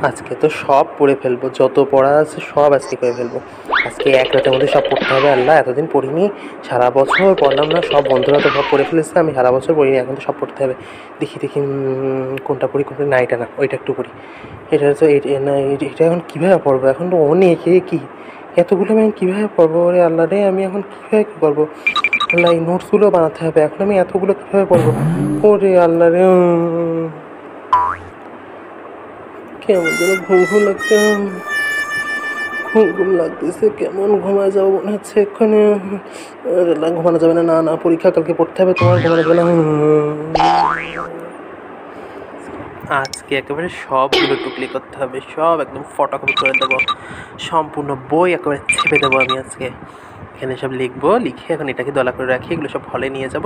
আজকে তো সব পড়ে ফেলবো, যত পড়া আছে সব আজকে করে ফেলবো। আজকে এক রাতের মধ্যে সব পড়তে হবে। আল্লাহ, এতদিন পড়িনি, সারা বছর পড়লাম না, সব বন্ধুরা তো সব পড়ে ফেলেছে, আমি সারা বছর পড়িনি, এখন তো সব পড়তে হবে। দেখি দেখি কোনটা পড়ি, কোনটা না, এটা না ওইটা একটু পড়ি। এটা তো না, এটা এখন কীভাবে পড়বো? এখন তো অনেক, এ কি এতগুলো আমি কীভাবে পড়বো? ওরে আল্লাহ রে, আমি এখন কীভাবে কী করবো? আল্লাহ, এই নোটসগুলো বানাতে হবে, এখন আমি এতগুলো কীভাবে পড়বো? ওরে আল্লাহ রে, কেমন যেন ঘুম ঘুম লাগছে, ঘুম ঘুম লাগতেছে, কেমন ঘুমায় যাবো মনে হচ্ছে এক্ষুনি। ঘুমানো যাবে না, না না, পরীক্ষা কালকে পড়তে হবে, তোমার ঘুমানো যাবে না। আজকে একেবারে সবগুলো টুকলি করতে হবে, সব একদম ফটোকপি করে দেবো, সম্পূর্ণ বই একেবারে ছেপে দেবো আমি আজকে। এখানে সব লিখবো, লিখে এখন এটাকে দলা করে রাখি, এগুলো সব হলে নিয়ে যাব,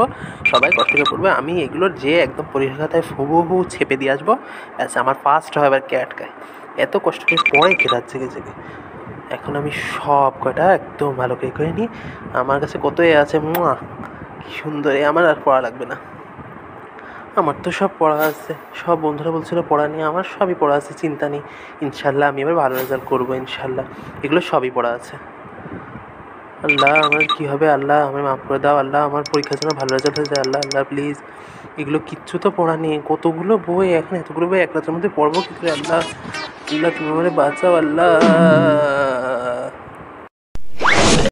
সবাই কষ্ট করে পড়বে, আমি এগুলোর যে একদম পরীক্ষা খাতায় হুবহু ছেপে দিয়ে আসবো। আচ্ছা, আমার ফার্স্ট হয় আবার কে আটকায়? এত কষ্ট করে পড়ে কে রাত জেগে জেগে। এখন আমি সব কটা একদম ভালো করে নিই। আমার কাছে কত আছে, কি সুন্দর, আমার আর পড়া লাগবে না। আমার তো সব পড়া আছে, সব বন্ধুরা বলছিল পড়া নিয়ে, আমার সবই পড়া আছে, চিন্তা নেই। ইনশাল্লাহ আমি এবার ভালো রেজাল্ট করবো, ইনশাল্লাহ। এগুলো সবই পড়া আছে। আল্লাহ, আমার কী হবে? আল্লাহ, আমায় মাফ করে দাও। আল্লাহ, আমার পরীক্ষার জন্য ভালো রেজাল্ট হয়ে যায়। আল্লাহ আল্লাহ প্লিজ। এগুলো কিচ্ছু তো পড়া নেই, কতগুলো বই, এখন এতগুলো বই এক রাতের মধ্যে পড়বো কী করে? আল্লাহ আল্লাহ, তুমি আমারে বাঁচাও আল্লাহ।